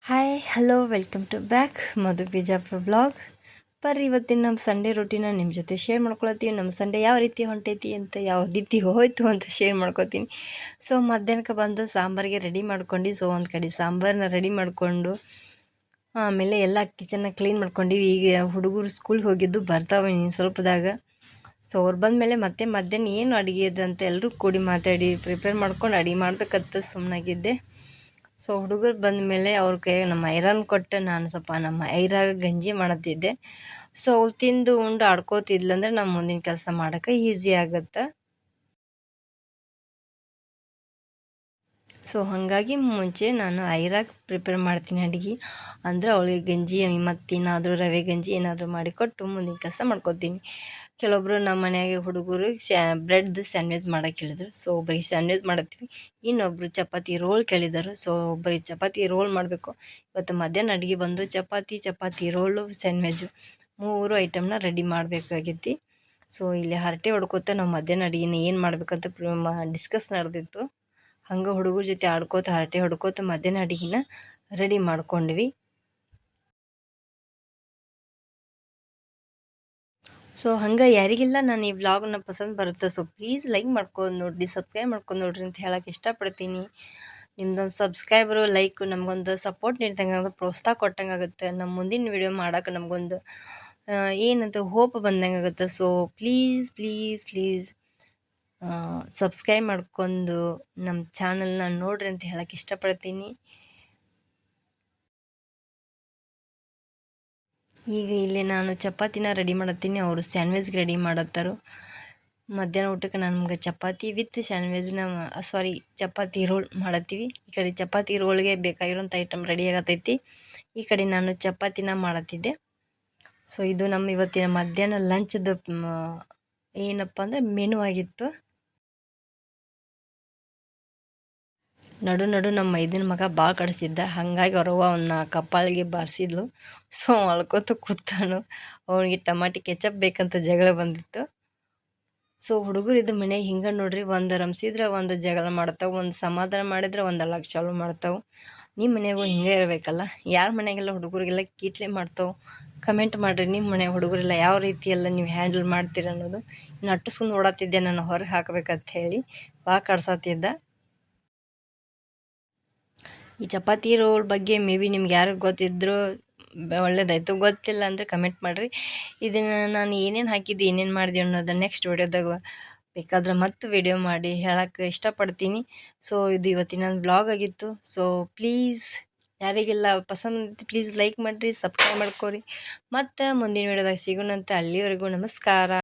Hi hello welcome to back Madhu Bijapur blog. ಬರ್ರಿ ಇವತ್ತಿನ ನಮ್ಮ ಸಂಡೇ ರೊಟೀನ ನಿಮ್ಮ ಜೊತೆ ಶೇರ್ ಮಾಡ್ಕೊಳತ್ತೀವಿ. ನಮ್ಮ ಸಂಡೇ ಯಾವ ರೀತಿ ಹೊಂಟೈತಿ ಅಂತ, ಯಾವ ರೀತಿ ಹೋಯ್ತು ಅಂತ ಶೇರ್ ಮಾಡ್ಕೊತೀನಿ. ಸೊ ಮಧ್ಯಾಹ್ನಕ್ಕೆ ಬಂದು ಸಾಂಬಾರಿಗೆ ರೆಡಿ ಮಾಡ್ಕೊಂಡು, ಸೊ ಒಂದು ಕಡೆ ಸಾಂಬಾರನ್ನ ರೆಡಿ ಮಾಡಿಕೊಂಡು ಆಮೇಲೆ ಎಲ್ಲ ಕಿಚನ್ನ ಕ್ಲೀನ್ ಮಾಡ್ಕೊಂಡಿವಿ. ಈಗ ಹುಡುಗರು ಸ್ಕೂಲ್ಗೆ ಹೋಗಿದ್ದು ಬರ್ತಾವೆ ಇನ್ನು ಸ್ವಲ್ಪದಾಗ. ಸೊ ಅವ್ರು ಬಂದಮೇಲೆ ಮತ್ತೆ ಮಧ್ಯಾಹ್ನ ಏನು ಅಡುಗೆ ಇದೆ ಅಂತ ಎಲ್ಲರೂ ಕೂಡಿ ಮಾತಾಡಿ ಪ್ರಿಪೇರ್ ಮಾಡ್ಕೊಂಡು ಅಡುಗೆ ಮಾಡ್ಬೇಕಂತ ಸುಮ್ಮನಾಗಿದ್ದೆ. ಸೊ ಹುಡುಗರು ಬಂದಮೇಲೆ ಅವ್ರ ಕೈಯಾಗ ನಮ್ಮ ಐರನ್ ಕೊಟ್ಟು ನಾನು ಸ್ವಲ್ಪ ನಮ್ಮ ಐರಾಗ ಗಂಜಿ ಮಾಡತ್ತಿದ್ದೆ. ಸೊ ಅವ್ಳು ತಿಂದು ಉಂಡು ಆಡ್ಕೋತಿದ್ಲಂದ್ರೆ ನಮ್ಮ ಮುಂದಿನ ಕೆಲಸ ಮಾಡೋಕೆ ಈಸಿ ಆಗುತ್ತೆ. ಸೊ ಹಾಗಾಗಿ ಮುಂಚೆ ನಾನು ಐರಾಗ ಪ್ರಿಪೇರ್ ಮಾಡ್ತೀನಿ ಅಡುಗೆ. ಅಂದರೆ ಅವಳಿಗೆ ಗಂಜಿ ಮತ್ತೇನಾದರೂ ರವೆ ಗಂಜಿ ಏನಾದರೂ ಮಾಡಿಕೊಟ್ಟು ಮುಂದಿನ ಕೆಲಸ ಮಾಡ್ಕೊತೀನಿ. ಕೆಲವೊಬ್ಬರು ನಮ್ಮ ಮನೆಯಾಗೆ ಹುಡುಗರು ಬ್ರೆಡ್ದು ಸ್ಯಾಂಡ್ವಿಚ್ ಮಾಡೋಕೆ ಹೇಳಿದ್ರು. ಸೊ ಒಬ್ರಿಗೆ ಸ್ಯಾಂಡ್ವಿಚ್ ಮಾಡತ್ತೀವಿ, ಇನ್ನೊಬ್ಬರು ಚಪಾತಿ ರೋಲ್ ಕೇಳಿದರು. ಸೊ ಒಬ್ಬರಿಗೆ ಚಪಾತಿ ರೋಲ್ ಮಾಡಬೇಕು. ಇವತ್ತು ಮಧ್ಯಾಹ್ನ ಅಡುಗೆ ಬಂದು ಚಪಾತಿ ರೋಲು ಸ್ಯಾಂಡ್ವಿಚ್ಚು 3 ಐಟಮ್ನ ರೆಡಿ ಮಾಡಬೇಕಾಗೈತಿ. ಸೊ ಇಲ್ಲಿ ಹರಟೆ ಹೊಡ್ಕೋತ ನಾವು ಮಧ್ಯಾಹ್ನ ಅಡುಗೆನ ಏನು ಮಾಡಬೇಕಂತ ಡಿಸ್ಕಸ್ ನಡೆದಿತ್ತು. ಹಂಗೆ ಹುಡುಗರ ಜೊತೆ ಆಡ್ಕೋತ ಹರಟೆ ಹೊಡ್ಕೋತ ಮಧ್ಯಾಹ್ನ ಅಡುಗೆನ ರೆಡಿ ಮಾಡ್ಕೊಂಡ್ವಿ. ಸೊ ಹಂಗೆ ಯಾರಿಗೆಲ್ಲ ನಾನು ಈ ವ್ಲಾಗ್ನ ಪಸಂದ್ ಬರುತ್ತೆ, ಸೊ ಪ್ಲೀಸ್ ಲೈಕ್ ಮಾಡ್ಕೊಂಡು ನೋಡಿರಿ, ಸಬ್ಸ್ಕ್ರೈಬ್ ಮಾಡ್ಕೊಂಡು ನೋಡಿರಿ ಅಂತ ಹೇಳೋಕೆ ಇಷ್ಟಪಡ್ತೀನಿ. ನಿಮ್ದೊಂದು ಸಬ್ಸ್ಕ್ರೈಬರು ಲೈಕು ನಮಗೊಂದು ಸಪೋರ್ಟ್ ನೀಡ್ದಂಗೆ ಆಗುತ್ತೆ, ಪ್ರೋತ್ಸಾಹ ಕೊಟ್ಟಂಗೆ ಆಗುತ್ತೆ. ನಮ್ಮ ಮುಂದಿನ ವಿಡಿಯೋ ಮಾಡೋಕೆ ನಮಗೊಂದು ಏನಂತ ಹೋಪ್ ಬಂದಂಗೆ ಆಗುತ್ತೆ. So please please please subscribe ಮಾಡ್ಕೊಂಡು ನಮ್ಮ ಚಾನಲ್ನ ನೋಡ್ರಿ ಅಂತ ಹೇಳೋಕೆ ಇಷ್ಟಪಡ್ತೀನಿ. ಈಗ ಇಲ್ಲಿ ನಾನು ಚಪಾತಿನ ರೆಡಿ ಮಾಡತ್ತೀನಿ, ಅವರು ಸ್ಯಾಂಡ್ವಿಚ್ಗೆ ರೆಡಿ ಮಾಡತ್ತಾರು. ಮಧ್ಯಾಹ್ನ ಊಟಕ್ಕೆ ನಮ್ಗೆ ಚಪಾತಿ ವಿತ್ ಸ್ಯಾಂಡ್ವಿಚ್ನ ಚಪಾತಿ ರೋಲ್ ಮಾಡತ್ತೀವಿ. ಈ ಕಡೆ ಚಪಾತಿ ರೋಲ್ಗೆ ಬೇಕಾಗಿರೋಂಥ ಐಟಮ್ ರೆಡಿ ಆಗತ್ತೈತಿ. ಈ ಕಡೆ ನಾನು ಚಪಾತಿನ ಮಾಡತ್ತಿದ್ದೆ. ಸೊ ಇದು ನಮ್ಮ ಇವತ್ತಿನ ಮಧ್ಯಾಹ್ನ ಲಂಚ್ದು ಏನಪ್ಪ ಅಂದರೆ ಮೆನು ಆಗಿತ್ತು. ನಡು ನಮ್ಮ ಮೈದಿನ ಮಗ ಭಾಳ ಕಡಿಸಿದ್ದ, ಹಾಗಾಗಿ ಅವ್ರವ್ವ ಅವನ್ನ ಕಪ್ಪಾಳಿಗೆ ಬಾರಿಸಿದ್ಲು. ಸೊ ಅಳ್ಕೋತ ಕೂತಾನು. ಅವನಿಗೆ ಟಮಾಟಿ ಕೆಚಪ್ ಬೇಕಂತ ಜಗಳ ಬಂದಿತ್ತು. ಸೊ ಹುಡುಗರು ಇದು ಮನೆಯಾಗ ಹಿಂಗೆ ನೋಡ್ರಿ, ಒಂದು ರಂಸಿದ್ರೆ ಒಂದು ಜಗಳ ಮಾಡ್ತಾವೆ, ಒಂದು ಸಮಾಧಾನ ಮಾಡಿದ್ರೆ ಒಂದು ಅಳಕ್ಕೆ ಚಾಲು ಮಾಡ್ತಾವೆ. ನಿಮ್ಮ ಮನೆಯಾಗೂ ಹಿಂಗೆ ಇರಬೇಕಲ್ಲ. ಯಾರ ಮನೆಯಾಗೆಲ್ಲ ಹುಡುಗರಿಗೆಲ್ಲ ಕೀಟ್ಲೆ ಮಾಡ್ತಾವೆ ಕಮೆಂಟ್ ಮಾಡಿರಿ. ನಿಮ್ಮ ಮನೆ ಹುಡುಗರೆಲ್ಲ ಯಾವ ರೀತಿ ಎಲ್ಲ ನೀವು ಹ್ಯಾಂಡಲ್ ಮಾಡ್ತೀರ ಅನ್ನೋದು. ಇನ್ನು ಅಟ್ಟಿಸ್ಕೊಂಡು ಓಡಾತಿದ್ದೆ ನಾನು ಹೊರಗೆ ಹಾಕ್ಬೇಕಂತ ಹೇಳಿ, ಭಾಳ ಕಡ್ಸತ್ತಿದ್ದ. ಈ ಚಪಾತಿ ರೋಲ್ ಬಗ್ಗೆ ಮೇ ಬಿ ನಿಮ್ಗೆ ಯಾರಿಗೆ ಗೊತ್ತಿದ್ದರೂ ಒಳ್ಳೇದಾಯಿತು, ಗೊತ್ತಿಲ್ಲ ಅಂದರೆ ಕಮೆಂಟ್ ಮಾಡಿರಿ. ಇದನ್ನು ನಾನು ಏನೇನು ಹಾಕಿದ್ದು ಏನೇನು ಮಾಡಿದೆ ಅನ್ನೋದು ನೆಕ್ಸ್ಟ್ ವಿಡಿಯೋದಾಗ ಬೇಕಾದ್ರೆ ಮತ್ತೆ ವಿಡಿಯೋ ಮಾಡಿ ಹೇಳೋಕ್ಕೆ ಇಷ್ಟಪಡ್ತೀನಿ. ಸೊ ಇದು ಇವತ್ತಿನ ಬ್ಲಾಗ್ ಆಗಿತ್ತು. ಸೊ ಪ್ಲೀಸ್ ಯಾರಿಗೆಲ್ಲ ಪಸಂದ್ ಪ್ಲೀಸ್ ಲೈಕ್ ಮಾಡಿರಿ, ಸಬ್ಸ್ಕ್ರೈಬ್ ಮಾಡ್ಕೊರಿ. ಮತ್ತು ಮುಂದಿನ ವಿಡಿಯೋದಾಗ ಸಿಗೋಣಂತೆ. ಅಲ್ಲಿವರೆಗೂ ನಮಸ್ಕಾರ.